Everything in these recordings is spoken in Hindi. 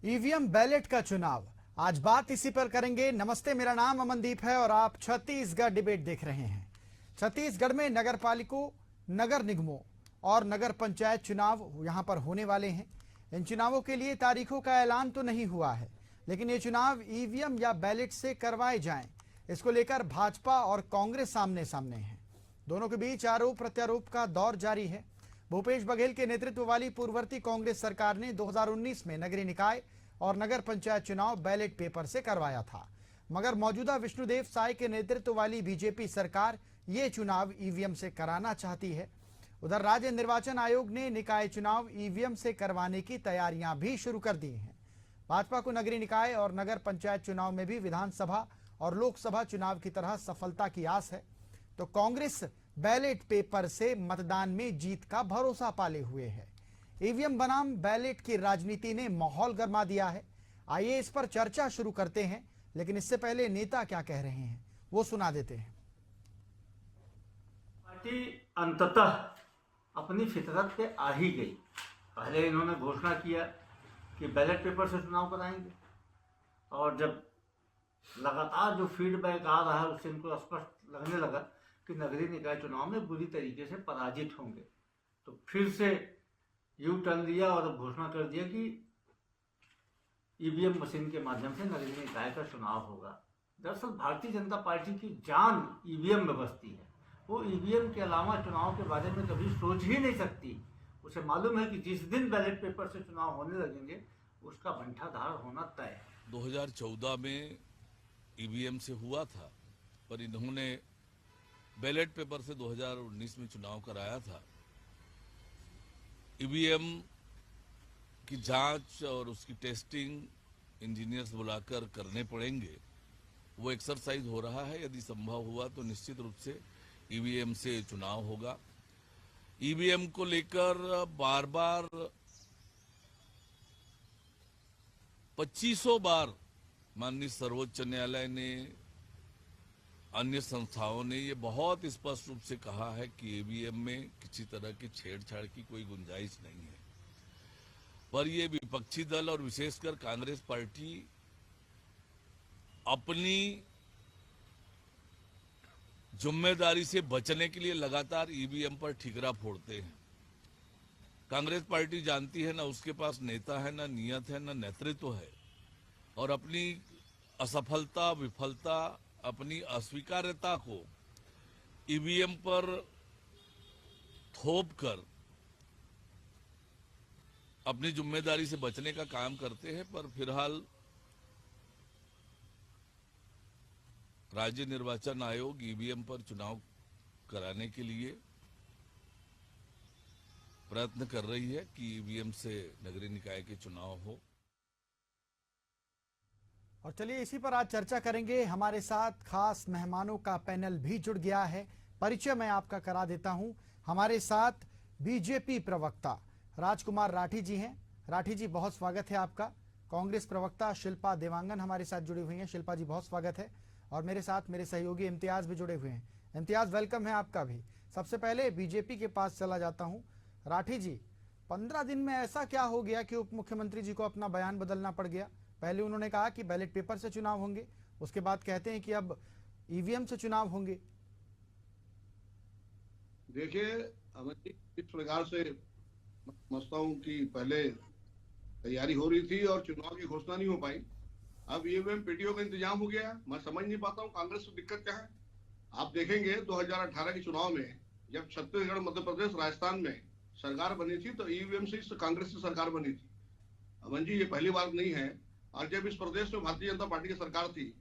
ईवीएम बैलेट का चुनाव, आज बात इसी पर करेंगे। नमस्ते, मेरा नाम अमनदीप है और आप छत्तीसगढ़ डिबेट देख रहे हैं। छत्तीसगढ़ में नगर पालिकों, नगर निगमों और नगर पंचायत चुनाव यहां पर होने वाले हैं। इन चुनावों के लिए तारीखों का ऐलान तो नहीं हुआ है, लेकिन ये चुनाव ईवीएम या बैलेट से करवाए जाएं, इसको लेकर भाजपा और कांग्रेस सामने सामने हैं। दोनों के बीच आरोप प्रत्यारोप का दौर जारी है। भूपेश बघेल के नेतृत्व वाली पूर्ववर्ती कांग्रेस सरकार ने 2019 में नगरीय निकाय और नगर पंचायत चुनाव बैलेट पेपर से करवाया था, मगर मौजूदा विष्णुदेव साय के नेतृत्व वाली बीजेपी सरकार ये चुनाव ईवीएम से कराना चाहती है। उधर राज्य निर्वाचन आयोग ने निकाय चुनाव ईवीएम से करवाने की तैयारियां भी शुरू कर दी हैं। भाजपा को नगरीय निकाय और नगर पंचायत चुनाव में भी विधानसभा और लोकसभा चुनाव की तरह सफलता की आस है, तो कांग्रेस बैलेट पेपर से मतदान में जीत का भरोसा पाले हुए है। ईवीएम बनाम बैलेट की राजनीति ने माहौल गर्मा दिया है। आइए इस पर चर्चा शुरू करते हैं, लेकिन इससे पहले नेता क्या कह रहे हैं वो सुना देते हैं। पार्टी अंततः अपनी फितरत पे आ ही गई। पहले इन्होंने घोषणा किया कि बैलेट पेपर से चुनाव कराएंगे, और जब लगातार जो फीडबैक आ रहा है उससे इनको स्पष्ट लगने लगा कि नगरीय निकाय चुनाव में बुरी तरीके से पराजित होंगे, तो फिर से यू टर्न लिया और घोषणा कर दिया कि ईवीएम मशीन के माध्यम से नगरीय निकाय का चुनाव होगा। दरअसल भारतीय जनता पार्टी की जान ईवीएम में बसती है। वो ईवीएम के अलावा चुनाव के बारे में कभी सोच ही नहीं सकती। उसे मालूम है कि जिस दिन बैलेट पेपर से चुनाव होने लगेंगे उसका बंटाधार होना तय है। 2014 में ईवीएम से हुआ था, पर इन्होंने बैलेट पेपर से 2019 में चुनाव कराया था। ईवीएम की जांच और उसकी टेस्टिंग इंजीनियर्स बुलाकर करने पड़ेंगे, वो एक्सरसाइज हो रहा है। यदि संभव हुआ तो निश्चित रूप से ईवीएम से चुनाव होगा। ईवीएम को लेकर बार बार 2500 बार माननीय सर्वोच्च न्यायालय ने, अन्य संस्थाओं ने ये बहुत स्पष्ट रूप से कहा है कि ईवीएम में किसी तरह की छेड़छाड़ की कोई गुंजाइश नहीं है। पर ये विपक्षी दल और विशेषकर कांग्रेस पार्टी अपनी जिम्मेदारी से बचने के लिए लगातार ईवीएम पर ठिकरा फोड़ते हैं। कांग्रेस पार्टी जानती है ना उसके पास नेता है, ना नियत है, ना नेतृत्व है, और अपनी असफलता, विफलता, अपनी अस्वीकार्यता को ईवीएम पर थोप कर अपनी जिम्मेदारी से बचने का काम करते हैं। पर फिलहाल राज्य निर्वाचन आयोग ईवीएम पर चुनाव कराने के लिए प्रयत्न कर रही है कि ईवीएम से नगरीय निकाय के चुनाव हो। और चलिए इसी पर आज चर्चा करेंगे। हमारे साथ खास मेहमानों का पैनल भी जुड़ गया है। परिचय मैं आपका करा देता हूं। हमारे साथ बीजेपी प्रवक्ता राजकुमार राठी जी हैं। राठी जी, बहुत स्वागत है आपका। कांग्रेस प्रवक्ता शिल्पा देवांगन हमारे साथ जुड़ी हुई हैं। शिल्पा जी, बहुत स्वागत है। और मेरे साथ मेरे सहयोगी इम्तियाज भी जुड़े हुए हैं। इम्तियाज, वेलकम है आपका भी। सबसे पहले बीजेपी के पास चला जाता हूं। राठी जी, 15 दिन में ऐसा क्या हो गया कि उप मुख्यमंत्री जी को अपना बयान बदलना पड़ गया? पहले उन्होंने कहा कि बैलेट पेपर से चुनाव होंगे, उसके बाद कहते हैं कि अब ईवीएम से चुनाव होंगे। देखिए अमित जी, इस प्रकार से समझता हूँ कि पहले तैयारी हो रही थी और चुनाव की घोषणा नहीं हो पाई। अब ईवीएम पीटीओ का इंतजाम हो गया। मैं समझ नहीं पाता हूँ कांग्रेस की दिक्कत क्या है। आप देखेंगे 2018 के चुनाव में जब छत्तीसगढ़, मध्य प्रदेश, राजस्थान में सरकार बनी थी तो ईवीएम से कांग्रेस की सरकार बनी थी। अमन जी, ये पहली बार नहीं है। और जब इस प्रदेश में भारतीय जनता पार्टी की सरकार थी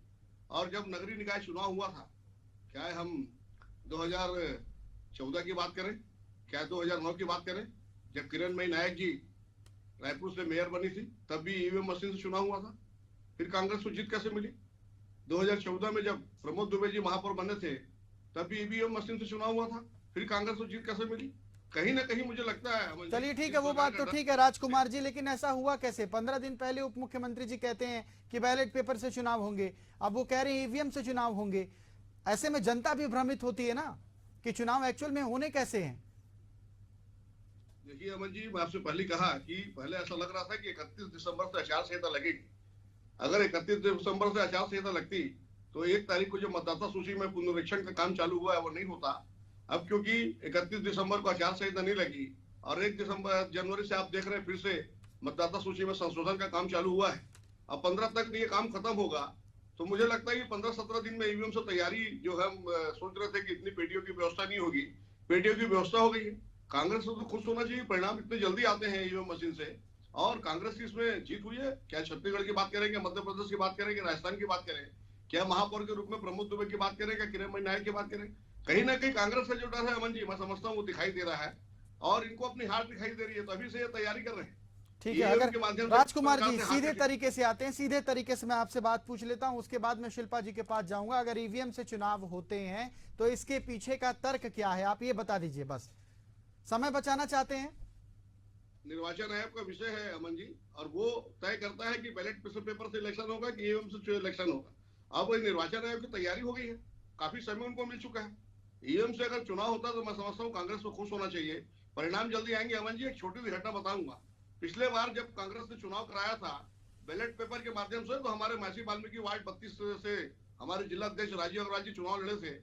और जब नगरीय निकाय चुनाव हुआ था, क्या है हम 2014 की बात करें, क्या 2009 की बात करें, जब किरणमयी नायक जी रायपुर से मेयर बनी थी तब भी ईवीएम मशीन से चुनाव हुआ था। फिर कांग्रेस को जीत कैसे मिली? 2014 में जब प्रमोद दुबे जी महापौर बने थे तब भी ईवीएम मशीन से चुनाव हुआ था। फिर कांग्रेस को जीत कैसे मिली? कहीं ना कहीं मुझे लगता है। चलिए ठीक है, वो बात तो ठीक है राजकुमार जी, लेकिन ऐसा हुआ कैसे? 15 दिन पहले उप मुख्यमंत्री जी कहते हैं कि बैलेट पेपर से चुनाव होंगे, अब वो कह रहे हैं ईवीएम से चुनाव होंगे। ऐसे में जनता भी भ्रमित होती है ना कि चुनाव एक्चुअल में होने कैसे हैं। देखिए अमन जी, मैं आपसे पहले कहा कि पहले ऐसा लग रहा था कि 31 दिसंबर से आचार संहिता लगेगी। अगर 31 दिसंबर से आचार संहिता लगती तो 1 तारीख को जो मतदाता सूची में पुनरीक्षण का काम चालू हुआ है वो नहीं होता। अब क्योंकि 31 दिसंबर को आचार संहिता नहीं लगी और 1 जनवरी से आप देख रहे हैं फिर से मतदाता सूची में संशोधन का काम चालू हुआ है। अब 15 तक ये काम खत्म होगा तो मुझे लगता है कि 15-17 दिन में ईवीएम से तैयारी जो हम सोच रहे थे कि इतनी पेटियों की व्यवस्था नहीं होगी, पेटियों की व्यवस्था हो गई है। कांग्रेस को तो खुश होना चाहिए, परिणाम इतने जल्दी आते हैं ईवीएम मशीन से। और कांग्रेस की इसमें जीत हुई है। क्या छत्तीसगढ़ की बात करेंगे, मध्य प्रदेश की बात करेंगे, राजस्थान की बात करें, क्या महापौर के रूप में प्रमोद दुबे की बात करें, क्या किरण नायक की बात करें, कहीं ना कहीं कांग्रेस का जो डर है अमन जी, मैं समझता हूँ वो दिखाई दे रहा है और इनको अपनी हार दिखाई दे रही है, तो अभी से ये तैयारी कर रहे हैं। ठीक है, अगर राजकुमार जी सीधे तरीके से आते हैं, सीधे तरीके से मैं आपसे बात पूछ लेता हूं, उसके बाद मैं शिल्पा जी के पास जाऊंगा। अगर ईवीएम से चुनाव होते हैं तो इसके पीछे का तर्क क्या है, आप ये बता दीजिए, बस समय बचाना चाहते हैं। निर्वाचन आयोग का विषय है अमन जी, और वो तय करता है कि बैलेट पेपर से इलेक्शन होगा कि ईवीएम से इलेक्शन होगा। अब निर्वाचन आयोग की तैयारी हो गई है, काफी समय उनको मिल चुका है। ईवीएम से अगर चुनाव होता तो मैं समझता हूँ कांग्रेस को खुश होना चाहिए, परिणाम जल्दी आएंगे। अमन जी, एक छोटी सी घटना बताऊंगा। पिछले बार जब कांग्रेस ने चुनाव कराया था बैलेट पेपर के माध्यम से, तो हमारे महसी वाल्मीकि वार्ड 32 से हमारे जिला अध्यक्ष राजीव अग्रवाल जी चुनाव लड़े थे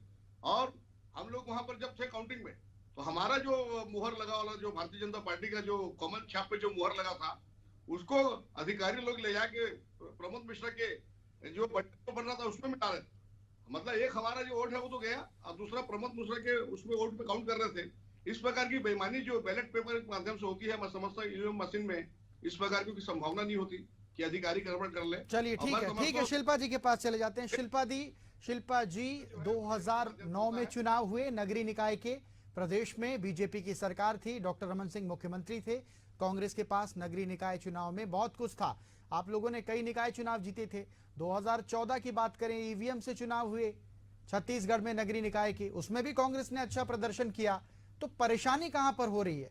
और हम लोग वहां पर जब थे काउंटिंग में, तो हमारा जो मुहर लगा वाला, जो भारतीय जनता पार्टी का जो कॉमन छाप पे जो मुहर लगा था, उसको अधिकारी लोग ले जाके प्रमोद मिश्रा के जो पट्टे बन रहा था उसमें मिटा रहे थे। मतलब एक हमारा जो वोट है वो तो गया और दूसरा प्रमोद मिश्रा के उसमें वोट पे काउंट कर रहे थे। इस प्रकार की बेईमानी जो बैलेट पेपर के माध्यम से होती है, मैं समझता हूँ ईवीएम मशीन में इस प्रकार की संभावना नहीं होती कि अधिकारी गड़बड़ कर ले। चलिए ठीक है, शिल्पा जी के पास चले जाते हैं। शिल्पा जी 2009 में चुनाव हुए नगरीय निकाय के, प्रदेश में बीजेपी की सरकार थी, डॉक्टर रमन सिंह मुख्यमंत्री थे, कांग्रेस के पास नगरीय निकाय चुनाव में बहुत कुछ था, आप लोगों ने कई निकाय चुनाव जीते थे। 2014 की बात करें, ईवीएम से चुनाव हुए छत्तीसगढ़ में नगरीय निकाय की, उसमें भी कांग्रेस ने अच्छा प्रदर्शन किया, तो परेशानी कहां पर हो रही है?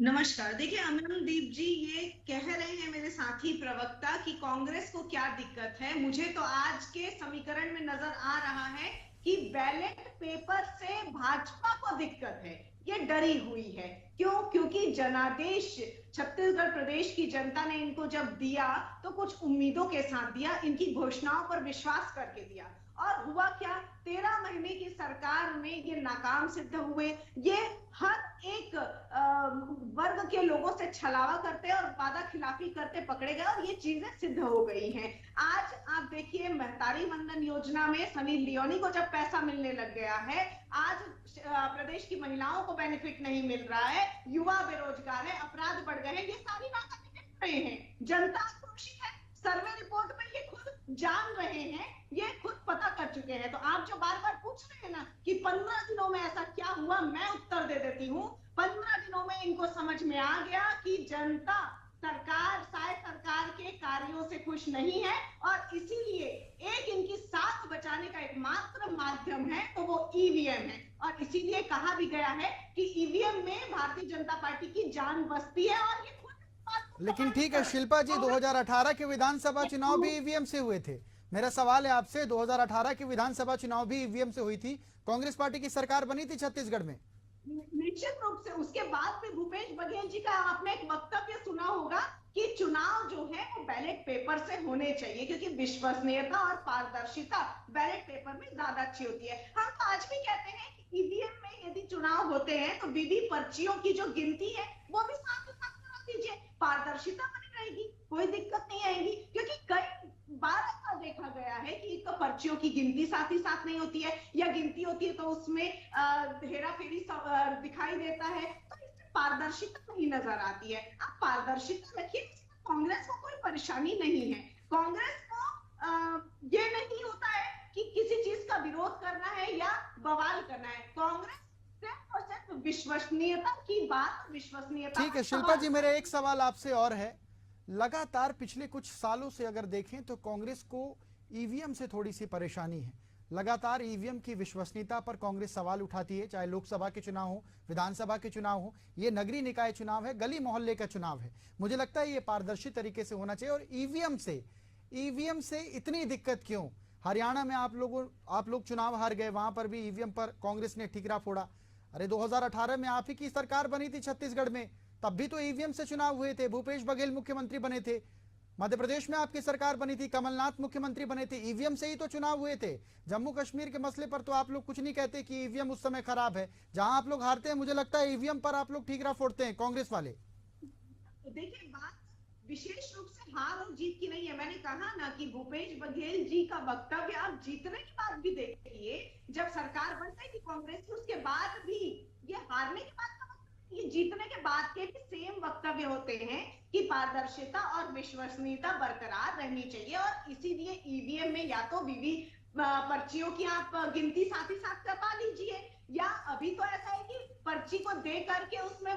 नमस्कार। देखिए अमनदीप जी, ये कह रहे हैं मेरे साथी प्रवक्ता कि कांग्रेस को क्या दिक्कत है। मुझे तो आज के समीकरण में नजर आ रहा है कि बैलेट पेपर से भाजपा को दिक्कत है, ये डरी हुई है। क्यों? क्योंकि जनादेश छत्तीसगढ़ प्रदेश की जनता ने इनको जब दिया तो कुछ उम्मीदों के साथ दिया, इनकी घोषणाओं पर विश्वास करके दिया, और हुआ क्या, 13 महीने की सरकार में ये नाकाम सिद्ध हुए। ये हर एक वर्ग के लोगों से छलावा करते और वादा खिलाफी करते पकड़े गए और ये चीजें सिद्ध हो गई हैं। आज आप देखिए, महतारी वंदन योजना में सनी लियोनी को जब पैसा मिलने लग गया है, आज प्रदेश की महिलाओं को बेनिफिट नहीं मिल रहा है, युवा बेरोजगार है, अपराध बढ़ गए हैं, ये सारी बातें दिख रहे हैं। जनता आक्रोशित है, सर्वे रिपोर्ट में ये खुद जान रहे हैं, ये खुद पता कर चुके हैं। तो आप जो बार बार पूछ रहे हैं ना कि 15 दिनों में ऐसा क्या हुआ, मैं उत्तर दे देती हूँ। 15 दिनों में इनको समझ में आ गया कि जनता सरकार के कार्यों से खुश नहीं है और इसीलिए एक इनकी सांस बचाने का एकमात्र माध्यम है तो वो ईवीएम है। और इसीलिए कहा भी गया है कि ईवीएम में भारतीय जनता पार्टी की जान बसती है और ये खुद। लेकिन ठीक है शिल्पा जी, 2018 के विधानसभा चुनाव भी ईवीएम से हुए थे। मेरा सवाल है आपसे, 2018 के विधानसभा चुनाव भी ईवीएम से हुई थी, कांग्रेस पार्टी की सरकार बनी थी छत्तीसगढ़ में। निश्चित रूप से उसके बाद भी भूपेश बघेल जी का आपने एक वक्तव्य सुना होगा कि चुनाव जो है वो बैलेट पेपर से होने चाहिए, क्योंकि विश्वसनीयता और पारदर्शिता बैलेट पेपर में ज्यादा अच्छी होती है। हम तो आज भी कहते हैं कि ईवीएम में यदि चुनाव होते हैं तो वीवी पर्चियों की जो गिनती है वो भी साथ करा दीजिए, पारदर्शिता बनी रहेगी, कोई दिक्कत नहीं आएगी। क्योंकि कई बार ऐसा देखा गया है कि एक तो पर्चियों की गिनती साथ ही साथ नहीं होती है, या गिनती होती है तो उसमें हेरा फेरी दिखाई देता है, तो इसमें पारदर्शिता नहीं नजर आती है। आप पारदर्शिता रखिए, कांग्रेस को कोई परेशानी नहीं है। कांग्रेस को ये नहीं होता है कि किसी चीज का विरोध करना है या बवाल करना है। कांग्रेस सिर्फ विश्वसनीयता की बात, विश्वसनीयता। ठीक है शिल्पा जी, मेरा एक सवाल आपसे और है, लगातार पिछले कुछ सालों से अगर देखें तो कांग्रेस को ईवीएम से थोड़ी सी परेशानी है। लगातार ईवीएम की विश्वसनीयता पर कांग्रेस सवाल उठाती है, चाहे लोकसभा के चुनाव हो, विधानसभा के चुनाव हो, ये नगरीय निकाय चुनाव है, गली मोहल्ले का चुनाव है। मुझे लगता है ये पारदर्शी तरीके से होना चाहिए। और ईवीएम से इतनी दिक्कत क्यों? हरियाणा में आप लोग चुनाव हार गए, वहां पर भी ईवीएम पर कांग्रेस ने ठिकरा फोड़ा। अरे 2018 में आप ही की सरकार बनी थी छत्तीसगढ़ में, तब भी तो ईवीएम से चुनाव हुए थे, भूपेश बघेल मुख्यमंत्री बने थे। मध्य प्रदेश में आपकी सरकार बनी थी, कमलनाथ मुख्यमंत्री बने थे, ईवीएम से ही तो चुनाव हुए थे। जम्मू कश्मीर के मसले पर तो आप लोग कुछ नहीं कहते कि ईवीएम उस समय खराब है। जहां आप लोग हारते हैं, मुझे लगता है ईवीएम पर आप लोग ठीकरा फोड़ते हैं, कांग्रेस वाले। तो देखिए, बात विशेष रूप से हार और जीत की नहीं है। मैंने कहा ना कि भूपेश बघेल जी का वक्तव्य आप जीतने के बाद भी देखिए, जब सरकार बन गई थी कांग्रेस की, उसके बाद भी ये हारने के बाद का वक्तव्य, ये जीतने के बाद के भी सेम वक्तव्य होते हैं कि पारदर्शिता और विश्वसनीयता बरकरार रहनी चाहिए। और इसीलिए ईवीएम में या तो वीवी पर्चियों की आप गिनती साथ ही साथ करवा लीजिए, या अभी तो ऐसा है कि पर्ची को दे करके उसमें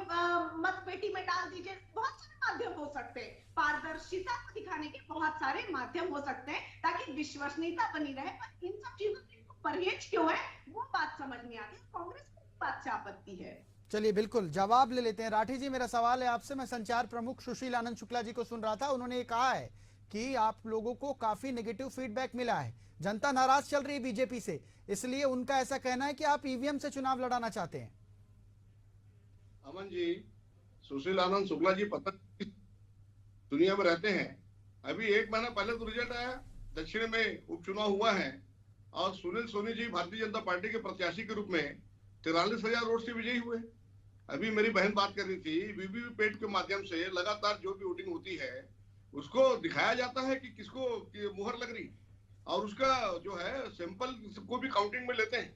मत पेटी में डाल दीजिए। बहुत सारे माध्यम हो सकते हैं, पारदर्शिता को दिखाने के बहुत सारे माध्यम हो सकते हैं ताकि विश्वसनीयता बनी रहे। पर इन सब चीजों से परहेज क्यों है, वो बात समझ नहीं आती। कांग्रेस को बात से आपत्ति है। चलिए बिल्कुल जवाब ले लेते हैं। राठी जी, मेरा सवाल है आपसे। मैं संचार प्रमुख सुशील आनंद शुक्ला जी को सुन रहा था, उन्होंने कहा है कि आप लोगों को काफी नेगेटिव फीडबैक मिला है, जनता नाराज चल रही है बीजेपी से, इसलिए उनका ऐसा कहना है कि आप ईवीएम से चुनाव लड़ाना चाहते हैं। अमन जी, सुशील आनंद शुक्ला जी पता दुनिया में रहते हैं। अभी 1 महीना पहले तो रिजल्ट आया, दक्षिण में उपचुनाव हुआ है और सुनील सोनी जी भारतीय जनता पार्टी के प्रत्याशी के रूप में 43,000 वोट से विजयी हुए। अभी मेरी बहन बात कर रही थी, वीवीपैट के माध्यम से लगातार जो भी वोटिंग होती है उसको दिखाया जाता है कि किसको मुहर लग रही, और उसका जो है सैंपल को भी काउंटिंग में लेते हैं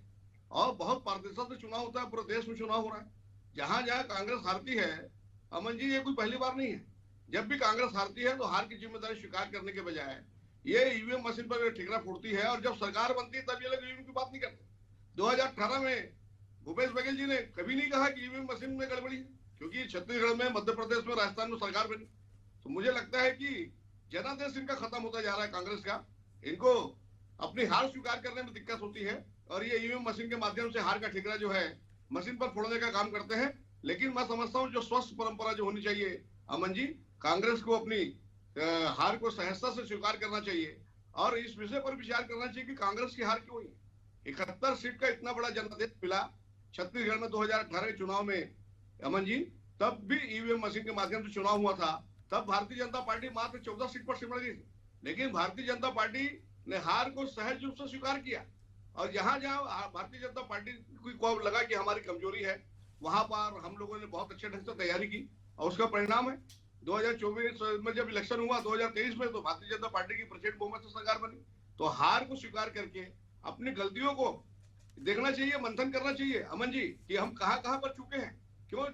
और बहुत पारदर्शिता से चुनाव होता है। पूरे देश में चुनाव हो रहा है, जहां जहां कांग्रेस हारती है, अमन जी ये कोई पहली बार नहीं है। जब भी कांग्रेस हारती है तो हार की जिम्मेदारी स्वीकार करने के बजाय ये ईवीएम मशीन पर ठिकरा फोड़ती है, और जब सरकार बनती है तब ये लोग ईवीएम की बात नहीं करते। 2018 में भूपेश बघेल जी ने कभी नहीं कहा कि ईवीएम मशीन में गड़बड़ी है, क्योंकि छत्तीसगढ़ में, मध्य प्रदेश में, राजस्थान में सरकार बनी। तो मुझे लगता है कि जनादेश इनका खत्म होता जा रहा है कांग्रेस का। इनको अपनी हार स्वीकार करने में दिक्कत होती है और ये ईवीएम मशीन के माध्यम से हार का ठिकरा जो है मशीन पर फोड़ने का काम करते हैं। लेकिन मैं समझता हूं जो स्वस्थ परंपरा जो होनी चाहिए अमन जी, कांग्रेस को अपनी हार को सहजता से स्वीकार करना चाहिए और इस विषय पर विचार करना चाहिए कि कांग्रेस की हार क्यों हुई। 71 सीट का इतना बड़ा जनादेश मिला छत्तीसगढ़ में 2018 के चुनाव में अमन जी, तब भी ईवीएम मशीन के माध्यम से चुनाव हुआ था। तब भारतीय जनता पार्टी मात्र 14 सीट पर सिमट गई थी, लेकिन भारतीय जनता पार्टी ने हार को सहज रूप से स्वीकार किया। और जहां जहां भारतीय जनता पार्टी को लगा कि हमारी कमजोरी है, वहां पर हम लोगों ने बहुत अच्छे ढंग से तैयारी की और उसका परिणाम है 2024 में जब इलेक्शन हुआ 2023 में, तो भारतीय जनता पार्टी की प्रचंड बहुमत से सरकार बनी। तो हार को स्वीकार करके अपनी गलतियों को देखना चाहिए, मंथन करना चाहिए अमन जी कि हम कहां पर चुके हैं, क्यों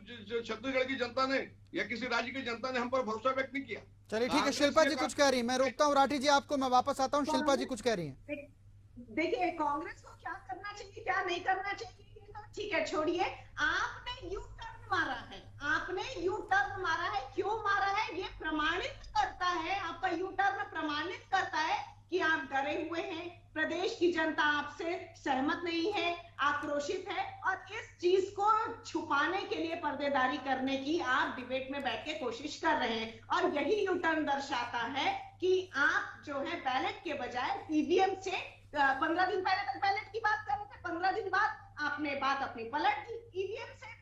छत्तीसगढ़ की जनता ने या किसी राज्य की जनता ने हम पर भरोसा व्यक्त नहीं किया। चलिए ठीक है, शिल्पा जी कुछ कह रही है, मैं रोकता हूँ राठी जी आपको, मैं वापस आता हूँ। शिल्पा जी कुछ कह रही है। देखिए, कांग्रेस को क्या करना चाहिए क्या नहीं करना चाहिए ये तो ठीक है, छोड़िए। आपने यू टर्न मारा है, आपने यू टर्न मारा है, क्यों मारा है ये प्रमाणित करता है, आपका यू टर्न प्रमाणित करता है कि आप डरे हुए हैं, प्रदेश की जनता आपसे सहमत नहीं है, आक्रोशित है, और इस चीज को छुपाने के लिए पर्देदारी करने की आप डिबेट में बैठ के कोशिश कर रहे हैं। और यही यू टर्न दर्शाता है कि आप जो है बैलेट के बजाय ईवीएम से 15 दिन पहले तक बैलेट की बात कर रहे थे, 15 दिन बाद आपने बात अपनी पलट दी, ईवीएम से।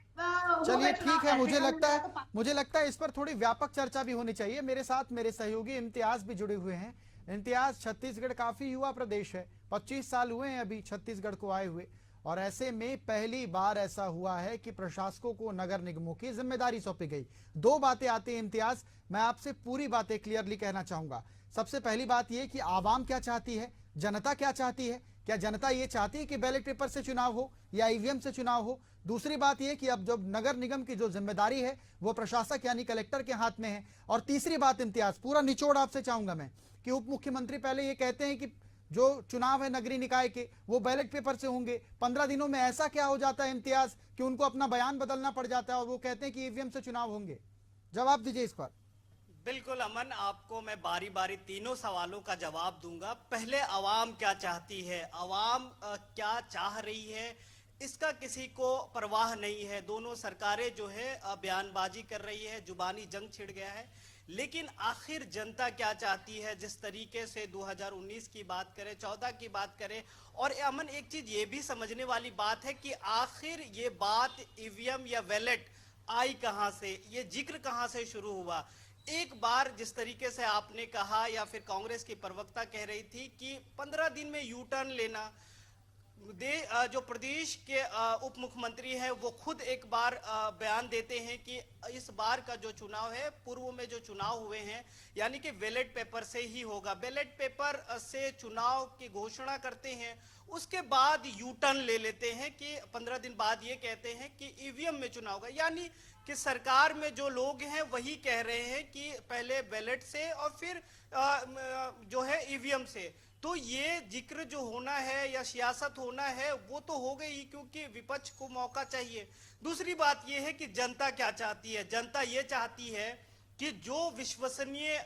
चलिए ठीक है, मुझे लगता है इस पर थोड़ी व्यापक चर्चा भी होनी चाहिए। मेरे साथ मेरे सहयोगी इम्तियाज भी जुड़े हुए हैं। इम्तियाज, छत्तीसगढ़ काफी युवा प्रदेश है, 25 साल हुए हैं अभी छत्तीसगढ़ को आए हुए, और ऐसे में पहली बार ऐसा हुआ है कि प्रशासकों को नगर निगमों की जिम्मेदारी सौंपी गई। दो बातें आती हैं इम्तियाज, मैं आपसे पूरी बातें क्लियरली कहना चाहूंगा। सबसे पहली बात यह कि आवाम क्या चाहती है, जनता क्या चाहती है, क्या जनता ये चाहती है कि बैलेट पेपर से चुनाव हो या ईवीएम से चुनाव हो? दूसरी बात यह कि अब जब नगर निगम की जो जिम्मेदारी है वो प्रशासक यानी कलेक्टर के हाथ में है। और तीसरी बात इम्तियाज, पूरा निचोड़ आपसे चाहूंगा मैं कि उप मुख्यमंत्री पहले ये कहते हैं कि जो चुनाव है नगरीय निकाय के वो बैलेट पेपर से होंगे, 15 दिनों में ऐसा क्या हो जाता है इम्तियाज कि उनको अपना बयान बदलना पड़ जाता है और वो कहते हैं कि ईवीएम से चुनाव होंगे? जवाब दीजिए इस पर। बिल्कुल अमन, आपको मैं बारी बारी तीनों सवालों का जवाब दूंगा। पहले आवाम क्या चाहती है, आवाम क्या चाह रही है, इसका किसी को परवाह नहीं है। दोनों सरकारें जो है बयानबाजी कर रही है, जुबानी जंग छिड़ गया है। लेकिन आखिर जनता क्या चाहती है? जिस तरीके से 2019 की बात करें, 14 की बात करें, और अमन एक चीज ये भी समझने वाली बात है कि आखिर ये बात ईवीएम या बैलेट आई कहां से, ये जिक्र कहां से शुरू हुआ? एक बार जिस तरीके से आपने कहा या फिर कांग्रेस की प्रवक्ता कह रही थी कि 15 दिन में यू टर्न लेना, जो प्रदेश के उप मुख्यमंत्री हैं वो खुद एक बार बयान देते हैं कि इस बार का जो चुनाव है, पूर्व में जो चुनाव हुए हैं यानी कि बैलेट पेपर से ही होगा, बैलेट पेपर से चुनाव की घोषणा करते हैं, उसके बाद यू टर्न ले लेते हैं कि 15 दिन बाद ये कहते हैं कि ईवीएम में चुनाव होगा। यानी कि सरकार में जो लोग हैं वही कह रहे हैं कि पहले बैलेट से और फिर जो है ईवीएम से। तो ये जिक्र जो होना है या सियासत होना है वो तो हो गई, क्योंकि विपक्ष को मौका चाहिए। दूसरी बात ये है कि जनता क्या चाहती है? जनता ये चाहती है कि जो विश्वसनीय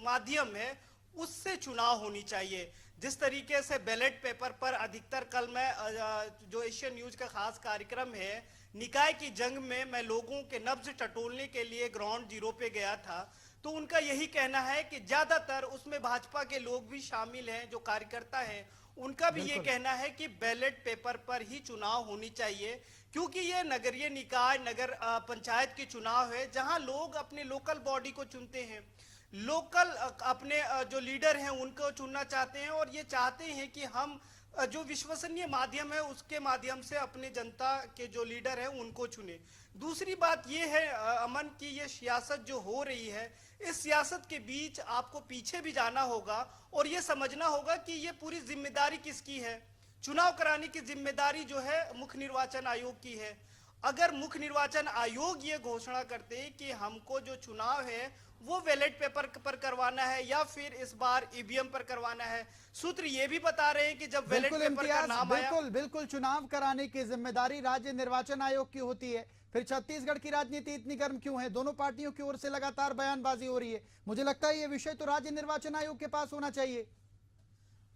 माध्यम है उससे चुनाव होनी चाहिए। जिस तरीके से बैलेट पेपर पर अधिकतर, कल मैं जो एशियन न्यूज का खास कार्यक्रम है निकाय की जंग में, मैं लोगों के नब्ज टटोलने के लिए ग्राउंड जीरो पे गया था, तो उनका यही कहना है कि ज्यादातर उसमें भाजपा के लोग भी शामिल हैं, जो कार्यकर्ता हैं, उनका भी ये कहना है कि बैलेट पेपर पर ही चुनाव होनी चाहिए, क्योंकि ये नगरीय निकाय, नगर पंचायत की चुनाव है जहां लोग अपने लोकल बॉडी को चुनते हैं, लोकल अपने जो लीडर हैं उनको चुनना चाहते हैं, और ये चाहते हैं कि हम जो विश्वसनीय माध्यम है उसके माध्यम से अपने जनता के जो लीडर हैं उनको चुने। दूसरी बात ये है अमन की, ये सियासत जो हो रही है, इस सियासत के बीच आपको पीछे भी जाना होगा और ये समझना होगा कि ये पूरी जिम्मेदारी किसकी है। चुनाव कराने की जिम्मेदारी जो है मुख्य निर्वाचन आयोग की है। अगर मुख्य निर्वाचन आयोग ये घोषणा करते कि हमको जो चुनाव है वो बैलेट पेपर पर करवाना है या फिर इस बार ईवीएम पर करवाना है, सूत्र ये भी बता रहे हैं कि जब बैलेट पेपर का नाम आया, बिल्कुल चुनाव कराने की जिम्मेदारी राज्य निर्वाचन आयोग की होती है। फिर छत्तीसगढ़ की राजनीति इतनी गर्म क्यों है? दोनों पार्टियों की ओर से लगातार बयानबाजी हो रही है। मुझे लगता है ये विषय तो राज्य निर्वाचन आयोग के पास होना चाहिए।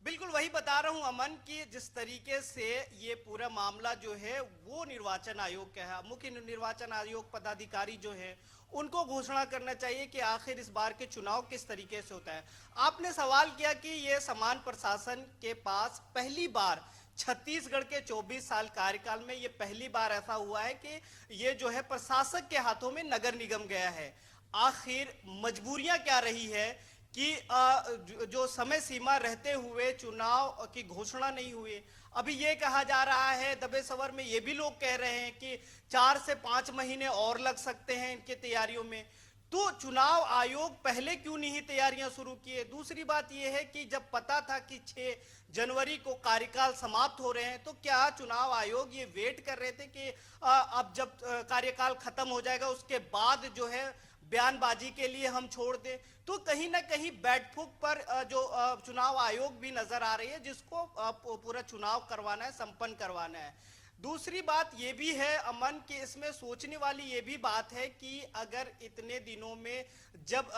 बिल्कुल वही बता रहा हूं अमन कि जिस तरीके से ये पूरा मामला जो है वो निर्वाचन आयोग का है, मुख्य निर्वाचन आयोग पदाधिकारी जो है उनको घोषणा करना चाहिए कि आखिर इस बार के चुनाव किस तरीके से होता है। आपने सवाल किया कि ये समान प्रशासन के पास पहली बार छत्तीसगढ़ के 24 साल कार्यकाल में ये पहली बार ऐसा हुआ है कि ये जो है प्रशासक के हाथों में नगर निगम गया है। आखिर मजबूरियां क्या रही है कि जो समय सीमा रहते हुए चुनाव की घोषणा नहीं हुई। अभी ये कहा जा रहा है, दबे सवर में ये भी लोग कह रहे हैं कि 4 से 5 महीने और लग सकते हैं इनके तैयारियों में। तो चुनाव आयोग पहले क्यों नहीं तैयारियां शुरू किए? दूसरी बात यह है कि जब पता था कि 6 जनवरी को कार्यकाल समाप्त हो रहे हैं, तो क्या चुनाव आयोग ये वेट कर रहे थे कि अब जब कार्यकाल खत्म हो जाएगा उसके बाद जो है बयानबाजी के लिए हम छोड़ दें? तो कहीं ना कहीं बैठफूक पर जो चुनाव आयोग भी नजर आ रही है, जिसको पूरा चुनाव करवाना है, संपन्न करवाना है। दूसरी बात ये भी है अमन कि इसमें सोचने वाली ये भी बात है कि अगर इतने दिनों में जब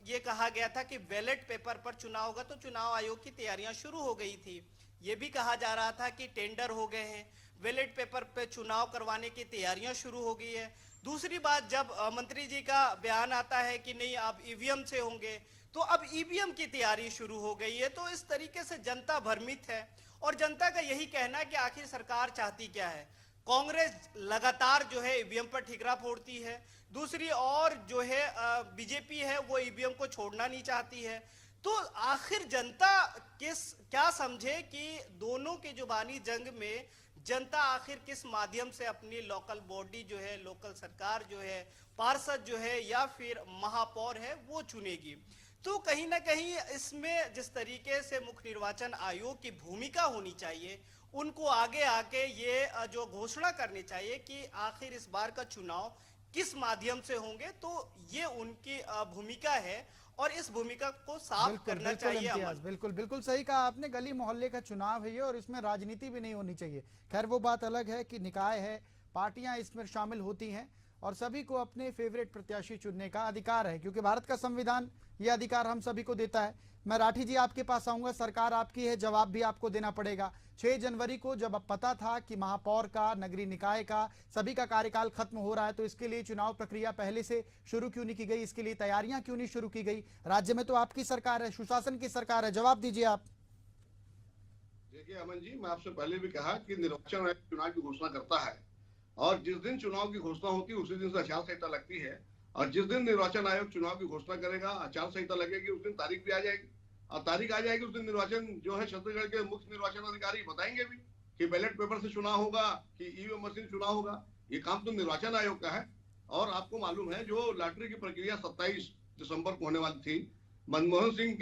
ये कहा गया था कि बैलेट पेपर पर चुनाव होगा, तो चुनाव आयोग की तैयारियां शुरू हो गई थी। ये भी कहा जा रहा था कि टेंडर हो गए हैं, बैलेट पेपर पे चुनाव करवाने की तैयारियां शुरू हो गई है। दूसरी बात, जब मंत्री जी का बयान आता है कि नहीं अब ईवीएम से होंगे, तो अब ईवीएम की तैयारी शुरू हो गई है। तो इस तरीके से जनता भ्रमित है और जनता का यही कहना है कि आखिर सरकार चाहती क्या है। कांग्रेस लगातार जो है ईवीएम पर ठिकरा फोड़ती है, दूसरी और जो है बीजेपी है वो ईवीएम को छोड़ना नहीं चाहती है। तो आखिर जनता क्या समझे कि दोनों के जुबानी जंग में जनता आखिर किस माध्यम से अपनी लोकल बॉडी जो है, लोकल सरकार जो है, पार्षद जो है या फिर महापौर है वो चुनेगी। तो कहीं ना कहीं इसमें जिस तरीके से मुख्य निर्वाचन आयोग की भूमिका होनी चाहिए, उनको आगे आके ये जो घोषणा करनी चाहिए कि आखिर इस बार का चुनाव किस माध्यम से होंगे, तो ये उनकी भूमिका है और इस भूमिका को साफ करना चाहिए। बिल्कुल बिल्कुल सही कहा आपने। गली मोहल्ले का चुनाव है ये और इसमें राजनीति भी नहीं होनी चाहिए। खैर वो बात अलग है कि निकाय है, पार्टियां इसमें शामिल होती हैं और सभी को अपने फेवरेट प्रत्याशी चुनने का अधिकार है, क्योंकि भारत का संविधान ये अधिकार हम सभी को देता है। मैं राठी जी आपके पास आऊंगा। सरकार आपकी है, जवाब भी आपको देना पड़ेगा। 6 जनवरी को जब अब पता था कि महापौर का, नगरीय निकाय का, सभी का कार्यकाल खत्म हो रहा है, तो इसके लिए चुनाव प्रक्रिया पहले से शुरू क्यों नहीं की गई? इसके लिए तैयारियां क्यों नहीं शुरू की गई? राज्य में तो आपकी सरकार है, सुशासन की सरकार है, जवाब दीजिए आप। देखिए अमन जी, मैं आपसे पहले भी कहा कि निर्वाचन आयोग चुनाव की घोषणा करता है और जिस दिन चुनाव की घोषणा होती है उसी दिन से आचार संहिता लगती है, और जिस दिन निर्वाचन आयोग चुनाव की घोषणा करेगा, आचार संहिता लगेगी, उस दिन तारीख भी आ जाएगी, और तारीख आ जाएगी उस दिन निर्वाचन जो है छत्तीसगढ़ के मुख्य निर्वाचन अधिकारी बताएंगे भी कि बैलेट पेपर से चुनाव होगा कि ईवीएम मशीन चुनाव होगा। ये काम तो निर्वाचन आयोग का है। और आपको मालूम है जो लॉटरी की प्रक्रिया 27 दिसंबर को होने वाली थी, मनमोहन सिंह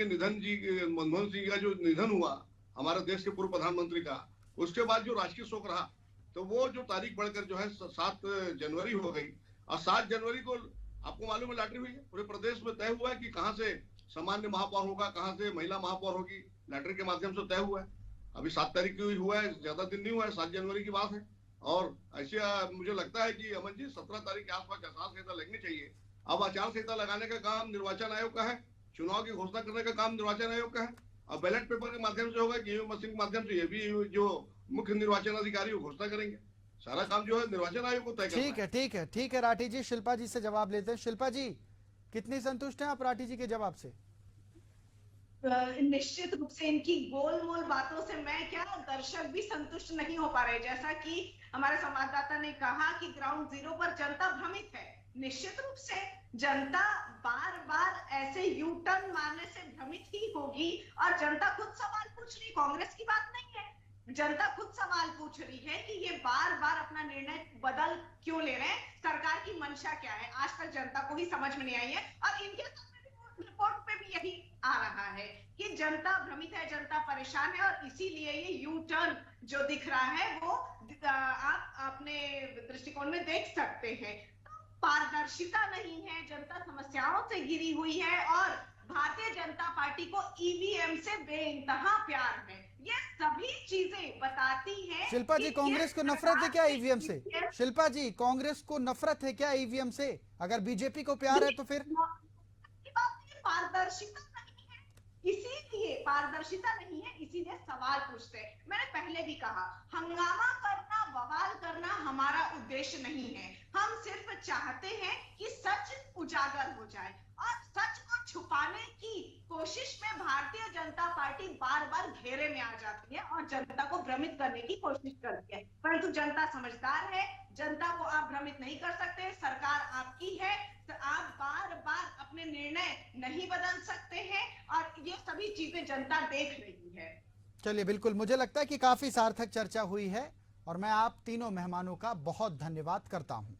का जो निधन हुआ हमारे देश के पूर्व प्रधानमंत्री का, उसके बाद जो राजकीय शोक रहा, तो वो जो तारीख बढ़कर जो है 7 जनवरी हो गई। और 7 जनवरी को आपको मालूम है लॉटरी हुई है, पूरे प्रदेश में तय हुआ है कि कहां से सामान्य महापौर होगा, कहां से महिला महापौर होगी, लॉटरी के माध्यम से तय हुआ है। अभी 7 तारीख को हुआ है, ज्यादा दिन नहीं हुआ है, 7 जनवरी की बात है। और ऐसे मुझे लगता है कि अमन जी 17 तारीख के आसपास आचार संहिता लगनी चाहिए। अब आचार संहिता लगाने का काम निर्वाचन आयोग का है, चुनाव की घोषणा करने का काम निर्वाचन आयोग का है, और बैलेट पेपर के माध्यम से होगा कि ईवीएम मशीन के माध्यम से ये भी जो मुख्य निर्वाचन अधिकारी वो घोषणा करेंगे। सारा काम जो है निर्वाचन आयोग को तय करना है। ठीक है राठी जी। शिल्पा जी से जवाब लेते हैं। शिल्पा जी, कितनी संतुष्ट हैं आप राठी जी के जवाब से? निश्चित रूप से इनकी गोलमोल बातों से मैं क्या, दर्शक भी संतुष्ट नहीं हो पा रहे। जैसा कि हमारे संवाददाता ने कहा कि ग्राउंड जीरो पर जनता भ्रमित है। निश्चित रूप से जनता बार बार ऐसे यू टर्न मारने से भ्रमित ही होगी, और जनता खुद सवाल पूछ रही, कांग्रेस की बात नहीं है। जनता खुद सवाल पूछ रही है कि ये बार बार अपना निर्णय बदल क्यों ले रहे हैं, सरकार की मंशा क्या है। आज तक जनता को ही समझ में नहीं आई है, और इनके रिपोर्ट पे भी यही आ रहा है कि जनता भ्रमित है, जनता परेशान है, और इसीलिए ये यू टर्न जो दिख रहा है वो आप अपने दृष्टिकोण में देख सकते हैं। पारदर्शिता नहीं है, जनता समस्याओं से घिरी हुई है, और भारतीय जनता पार्टी को ईवीएम से बेइंतहा प्यार है। ये सभी चीजें बताती हैं। शिल्पा जी, कांग्रेस को नफरत है क्या ईवीएम से? शिल्पा जी, कांग्रेस को नफरत है क्या ईवीएम से? अगर बीजेपी को प्यार है तो फिर पारदर्शिता नहीं है, इसीलिए पारदर्शिता नहीं है, इसीलिए सवाल पूछते हैं। मैंने पहले भी कहा, हंगामा करना, बवाल करना हमारा उद्देश्य नहीं है। हम सिर्फ चाहते हैं कि सच उजागर हो जाए, और सच को छुपाने की कोशिश में भारतीय जनता पार्टी बार बार घेरे में आ जाती है और जनता को भ्रमित करने की कोशिश करती है। परंतु जनता समझदार है, जनता को आप भ्रमित नहीं कर सकते। सरकार आपकी है, तो आप बार बार अपने निर्णय नहीं बदल सकते हैं, और ये सभी चीजें जनता देख रही है। चलिए, बिल्कुल, मुझे लगता है कि काफी सार्थक चर्चा हुई है, और मैं आप तीनों मेहमानों का बहुत धन्यवाद करता हूं।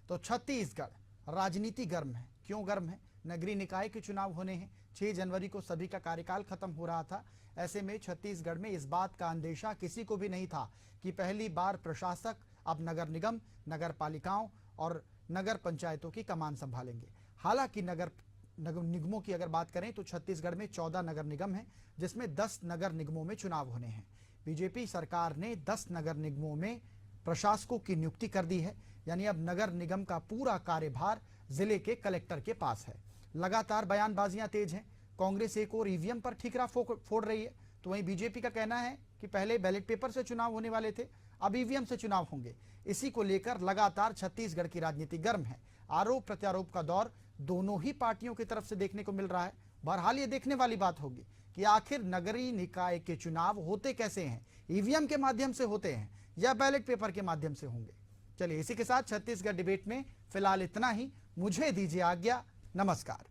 तो छत्तीसगढ़ राजनीति गर्म है। क्यों गर्म है? नगरीय निकाय के चुनाव होने हैं। 6 जनवरी को सभी का कार्यकाल खत्म हो रहा था। ऐसे में छत्तीसगढ़ में इस बात का अंदेशा किसी को भी नहीं था कि पहली बार प्रशासक अब नगर निगम, नगर पालिकाओं और नगर पंचायतों की कमान संभालेंगे। हालांकि नगर निगमों की अगर बात करें तो छत्तीसगढ़ में 14 नगर निगम हैं, जिसमें 10 नगर निगमों में चुनाव होने हैं। बीजेपी सरकार ने 10 नगर निगमों में प्रशासकों की नियुक्ति कर दी है, यानी अब नगर निगम का पूरा कार्यभार जिले के कलेक्टर के पास है। लगातार बयानबाजियां तेज हैं। कांग्रेस एक और ईवीएम पर ठीकरा फोड़ रही है, तो वहीं बीजेपी का कहना है कि पहले बैलेट पेपर से चुनाव होने वाले थे, अब ईवीएम से चुनाव होंगे। इसी को लेकर लगातार छत्तीसगढ़ की राजनीति गर्म है। आरोप प्रत्यारोप का दौर दोनों ही पार्टियों की तरफ से देखने को मिल रहा है। बहरहाल ये देखने वाली बात होगी कि आखिर नगरीय निकाय के चुनाव होते कैसे हैं, ईवीएम के माध्यम से होते हैं या बैलेट पेपर के माध्यम से होंगे। चलिए, इसी के साथ छत्तीसगढ़ डिबेट में फिलहाल इतना ही। मुझे दीजिए आज्ञा। नमस्कार।